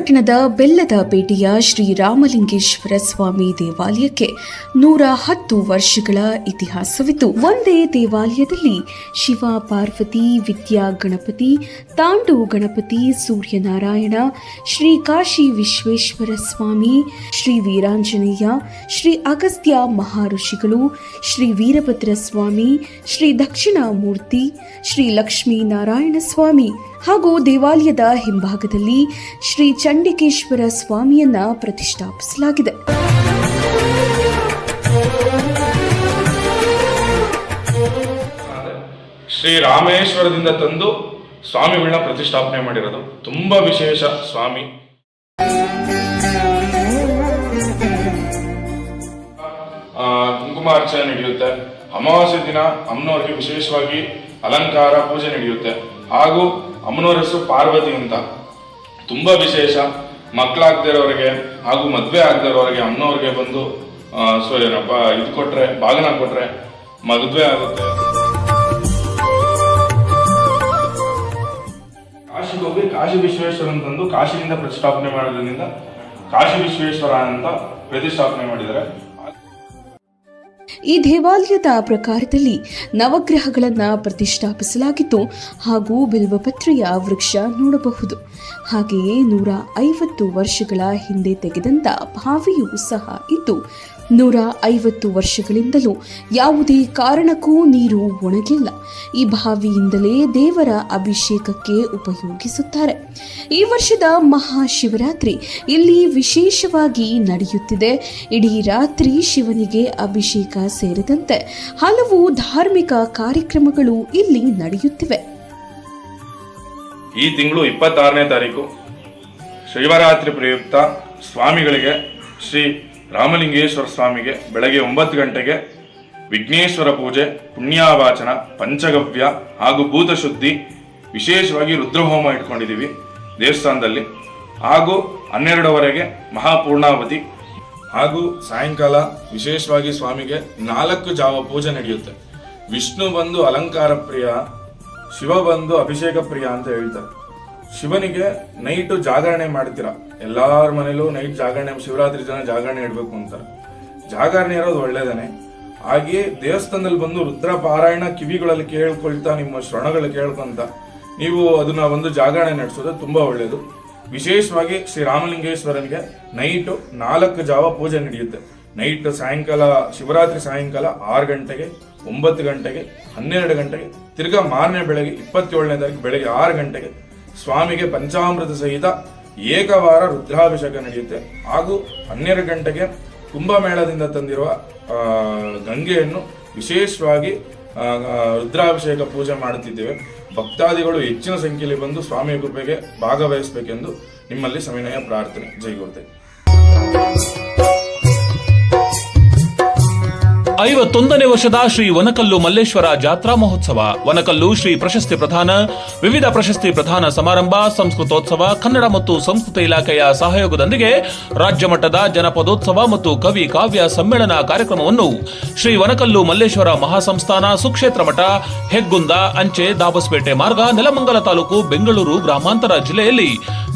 ಪಟ್ಟಣದ ಬೆಲ್ಲದ ಪೇಟೆಯ ಶ್ರೀರಾಮಲಿಂಗೇಶ್ವರ ಸ್ವಾಮಿ ದೇವಾಲಯಕ್ಕೆ 110 ವರ್ಷಗಳ ಇತಿಹಾಸವಿದ್ದು, ಒಂದೇ ದೇವಾಲಯದಲ್ಲಿ ಶಿವ ಪಾರ್ವತಿ, ವಿದ್ಯಾ ಗಣಪತಿ, ತಾಂಡು ಗಣಪತಿ, ಸೂರ್ಯನಾರಾಯಣ, ಶ್ರೀ ಕಾಶಿ ವಿಶ್ವೇಶ್ವರ ಸ್ವಾಮಿ, ಶ್ರೀ ವೀರಾಂಜನೇಯ, ಶ್ರೀ ಅಗಸ್ತ್ಯ ಮಹಾಋಷಿಗಳು, ಶ್ರೀ ವೀರಭದ್ರ ಸ್ವಾಮಿ, ಶ್ರೀ ದಕ್ಷಿಣಾಮೂರ್ತಿ, ಶ್ರೀ ಲಕ್ಷ್ಮೀನಾರಾಯಣ ಸ್ವಾಮಿ ಹಾಗೂ ದೇವಾಲಯದ ಹಿಂಭಾಗದಲ್ಲಿ ಶ್ರೀ ಚಂಡಿಕೇಶ್ವರ ಸ್ವಾಮಿಯನ್ನ ಪ್ರತಿಷ್ಠಾಪಿಸಲಾಗಿದೆ. ಶ್ರೀ ರಾಮೇಶ್ವರದಿಂದ ತಂದು ಸ್ವಾಮಿಗಳನ್ನ ಪ್ರತಿಷ್ಠಾಪನೆ ಮಾಡಿರೋದು ತುಂಬಾ ವಿಶೇಷ. ಸ್ವಾಮಿ ಕುಂಕುಮಾರ್ಚನೆ ನಡೆಯುತ್ತೆ. ಅಮಾವಾಸ್ಯೆ ದಿನ ಅಮ್ಮನವರಿಗೆ ವಿಶೇಷವಾಗಿ ಅಲಂಕಾರ ಪೂಜೆ ನಡೆಯುತ್ತೆ. ಹಾಗೂ ಅಮ್ಮನವರ ಹೆಸರು ಪಾರ್ವತಿ ಅಂತ, ತುಂಬಾ ವಿಶೇಷ. ಮಕ್ಕಳಾಗದಿರೋರಿಗೆ ಹಾಗೂ ಮದುವೆ ಆಗದಿರೋರಿಗೆ ಅಮ್ಮನವ್ರಿಗೆ ಬಂದು ಇದು ಕೊಟ್ರೆ, ಬಾಗಿನ ಕೊಟ್ರೆ ಮದುವೆ ಆಗುತ್ತೆ. ಕಾಶಿಗೆ ಹೋಗಿ ಕಾಶಿ ವಿಶ್ವೇಶ್ವರ ಅಂತಂದು ಕಾಶಿಯಿಂದ ಪ್ರತಿಷ್ಠಾಪನೆ ಮಾಡೋದ್ರಿಂದ ಕಾಶಿ ವಿಶ್ವೇಶ್ವರ ಅಂತ ಪ್ರತಿಷ್ಠಾಪನೆ ಮಾಡಿದ್ದಾರೆ. ಈ ದೇವಾಲಯದ ಪ್ರಕಾರದಲ್ಲಿ ನವಗ್ರಹಗಳನ್ನು ಪ್ರತಿಷ್ಠಾಪಿಸಲಾಗಿತ್ತು ಹಾಗೂ ಬಿಲ್ವಪತ್ರೆಯ ವೃಕ್ಷ ನೋಡಬಹುದು. ಹಾಗೆಯೇ 150 ವರ್ಷಗಳ ಹಿಂದೆ ತೆಗೆದಂತ ಬಾವಿಯೂ ಸಹ ಇದ್ದು, 150 ವರ್ಷಗಳಿಂದಲೂ ಯಾವುದೇ ಕಾರಣಕ್ಕೂ ನೀರು ಒಣಗಿಲ್ಲ. ಈ ಬಾವಿಯಿಂದಲೇ ದೇವರ ಅಭಿಷೇಕಕ್ಕೆ ಉಪಯೋಗಿಸುತ್ತಾರೆ. ಈ ವರ್ಷದ ಮಹಾಶಿವರಾತ್ರಿ ಇಲ್ಲಿ ವಿಶೇಷವಾಗಿ ನಡೆಯುತ್ತಿದೆ. ಇಡೀ ರಾತ್ರಿ ಶಿವನಿಗೆ ಅಭಿಷೇಕ ಸೇರಿದಂತೆ ಹಲವು ಧಾರ್ಮಿಕ ಕಾರ್ಯಕ್ರಮಗಳು ಇಲ್ಲಿ ನಡೆಯುತ್ತಿವೆ. ಈ ತಿಂಗಳು 26ನೇ ತಾರೀಕು ಶಿವರಾತ್ರಿ ಪ್ರಯುಕ್ತ ಸ್ವಾಮಿಗಳಿಗೆ, ಶ್ರೀ ರಾಮಲಿಂಗೇಶ್ವರ ಸ್ವಾಮಿಗೆ ಬೆಳಗ್ಗೆ 9 ಗಂಟೆಗೆ ವಿಘ್ನೇಶ್ವರ ಪೂಜೆ, ಪುಣ್ಯಾವಾಚನ, ಪಂಚಗವ್ಯ ಹಾಗೂ ಭೂತಶುದ್ಧಿ, ವಿಶೇಷವಾಗಿ ರುದ್ರಹೋಮ ಇಟ್ಕೊಂಡಿದ್ದೀವಿ ದೇವಸ್ಥಾನದಲ್ಲಿ. ಹಾಗೂ 12ವರೆಗೆ ಮಹಾಪೂರ್ಣಾವತಿ ಹಾಗೂ ಸಾಯಂಕಾಲ ವಿಶೇಷವಾಗಿ ಸ್ವಾಮಿಗೆ 4 ಜಾವ ಪೂಜೆ ನಡೆಯುತ್ತೆ. ವಿಷ್ಣು ಬಂದು ಅಲಂಕಾರ ಪ್ರಿಯ, ಶಿವ ಬಂದು ಅಭಿಷೇಕ ಪ್ರಿಯ ಅಂತ ಹೇಳ್ತಾರೆ. ಶಿವನಿಗೆ ನೈಟು ಜಾಗರಣೆ ಮಾಡ್ತೀರಾ, ಎಲ್ಲಾರ ಮನೇಲೂ ನೈಟ್ ಜಾಗರಣೆ, ಶಿವರಾತ್ರಿ ಜನ ಜಾಗರಣೆ ಇಡಬೇಕು ಅಂತಾರೆ. ಜಾಗರಣೆ ಇರೋದು ಒಳ್ಳೇದೇನೆ. ಹಾಗೆಯೇ ದೇವಸ್ಥಾನದಲ್ಲಿ ಬಂದು ರುದ್ರ ಪಾರಾಯಣ ಕಿವಿಗಳಲ್ಲಿ ಕೇಳ್ಕೊಳ್ತಾ, ನಿಮ್ಮ ಶ್ರವಣಗಳು ಕೇಳ್ಕೊಂತ ನೀವು ಅದನ್ನ ಒಂದು ಜಾಗರಣೆ ನಡೆಸೋದು ತುಂಬಾ ಒಳ್ಳೇದು. ವಿಶೇಷವಾಗಿ ಶ್ರೀ ರಾಮಲಿಂಗೇಶ್ವರನಿಗೆ ನೈಟು 4 ಜಾವ ಪೂಜೆ ನಡೆಯುತ್ತೆ. ನೈಟ್ ಸಾಯಂಕಾಲ, ಶಿವರಾತ್ರಿ ಸಾಯಂಕಾಲ 6 ಗಂಟೆಗೆ, 9 ಗಂಟೆಗೆ, 12 ಗಂಟೆಗೆ, ತಿರ್ಗಾ ಮಾರನೇ ಬೆಳಗ್ಗೆ 27ನೇ ತಾರೀಕು ಬೆಳಗ್ಗೆ 6 ಗಂಟೆಗೆ ಸ್ವಾಮಿಗೆ ಪಂಚಾಮೃತ ಸಹಿತ ಏಕವಾರ ರುದ್ರಾಭಿಷೇಕ ನಡೆಯುತ್ತೆ. ಹಾಗೂ 12 ಗಂಟೆಗೆ ಕುಂಭಮೇಳದಿಂದ ತಂದಿರುವ ಗಂಗೆಯನ್ನು ವಿಶೇಷವಾಗಿ ರುದ್ರಾಭಿಷೇಕ ಪೂಜೆ ಮಾಡುತ್ತಿದ್ದೇವೆ. ಭಕ್ತಾದಿಗಳು ಹೆಚ್ಚಿನ ಸಂಖ್ಯೆಯಲ್ಲಿ ಬಂದು ಸ್ವಾಮಿಯ ಕೃಪೆಗೆ ಭಾಗವಹಿಸಬೇಕೆಂದು ನಿಮ್ಮಲ್ಲಿ ಸವಿನಯ ಪ್ರಾರ್ಥನೆ. ಜೈ ಗುರುದೇವ್. 51ನೇ ವರ್ಷದ ಶ್ರೀ ವನಕಲ್ಲು ಮಲ್ಲೇಶ್ವರ ಜಾತ್ರಾ ಮಹೋತ್ಸವ. ವನಕಲ್ಲು ಶ್ರೀ ಪ್ರಶಸ್ತಿ ಪ್ರದಾನ, ವಿವಿಧ ಪ್ರಶಸ್ತಿ ಪ್ರದಾನ ಸಮಾರಂಭ, ಸಂಸ್ಕೃತೋತ್ಸವ, ಕನ್ನಡ ಮತ್ತು ಸಂಸ್ಕೃತಿ ಇಲಾಖೆಯ ಸಹಯೋಗದೊಂದಿಗೆ ರಾಜ್ಯ ಮಟ್ಟದ ಜನಪದೋತ್ಸವ ಮತ್ತು ಕವಿ ಕಾವ್ಯ ಸಮ್ಮೇಳನ ಕಾರ್ಯಕ್ರಮವನ್ನು ಶ್ರೀ ವನಕಲ್ಲು ಮಲ್ಲೇಶ್ವರ ಮಹಾಸಂಸ್ಥಾನ, ಸುಕ್ಷೇತ್ರ ಮಠ, ಹೆಗ್ಗುಂದ, ಅಂಚೆ, ದಾಬಸ್ಪೇಟೆ ಮಾರ್ಗ, ನೆಲಮಂಗಲ ತಾಲೂಕು, ಬೆಂಗಳೂರು ಗ್ರಾಮಾಂತರ ಜಿಲ್ಲೆಯಲ್ಲಿ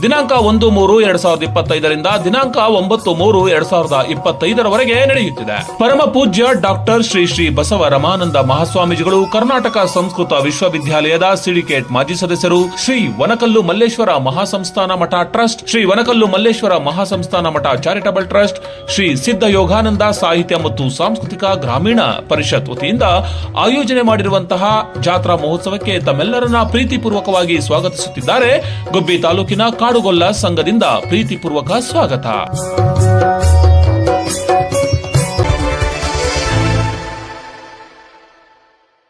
ದಿನಾಂಕ 1-3-2025ರಿಂದ ದಿನಾಂಕ 9-3-2025ರವರೆಗೆ ನಡೆಯುತ್ತಿದೆ. ಪರಮ ಪೂಜ್ಯ ಡಾಕ್ಟರ್ ಶ್ರೀ ಶ್ರೀ ಬಸವ ರಮಾನಂದ ಮಹಾಸ್ವಾಮೀಜಿಗಳು, ಕರ್ನಾಟಕ ಸಂಸ್ಕೃತ ವಿಶ್ವವಿದ್ಯಾಲಯದ ಸಿಂಡಿಕೇಟ್ ಮಾಜಿ ಸದಸ್ಯರು, ಶ್ರೀ ವನಕಲ್ಲು ಮಲ್ಲೇಶ್ವರ ಮಹಾಸಂಸ್ಥಾನ ಮಠ ಟ್ರಸ್ಟ್, ಶ್ರೀ ವನಕಲ್ಲು ಮಲ್ಲೇಶ್ವರ ಮಹಾಸಂಸ್ಥಾನ ಮಠ ಚಾರಿಟಬಲ್ ಟ್ರಸ್ಟ್, ಶ್ರೀ ಸಿದ್ಧ ಯೋಗಾನಂದ ಸಾಹಿತ್ಯ ಮತ್ತು ಸಾಂಸ್ಕೃತಿಕ ಗ್ರಾಮೀಣ ಪರಿಷತ್ ವತಿಯಿಂದ ಆಯೋಜನೆ ಮಾಡಿರುವಂತಹ ಜಾತ್ರಾ ಮಹೋತ್ಸವಕ್ಕೆ ತಮ್ಮೆಲ್ಲರನ್ನ ಪ್ರೀತಿಪೂರ್ವಕವಾಗಿ ಸ್ವಾಗತಿಸುತ್ತಿದ್ದಾರೆ. ಗುಬ್ಬಿ ತಾಲೂಕಿನ ಕಾಡುಗೊಲ್ಲ ಸಂಘದಿಂದ ಪ್ರೀತಿಪೂರ್ವಕ ಸ್ವಾಗತ.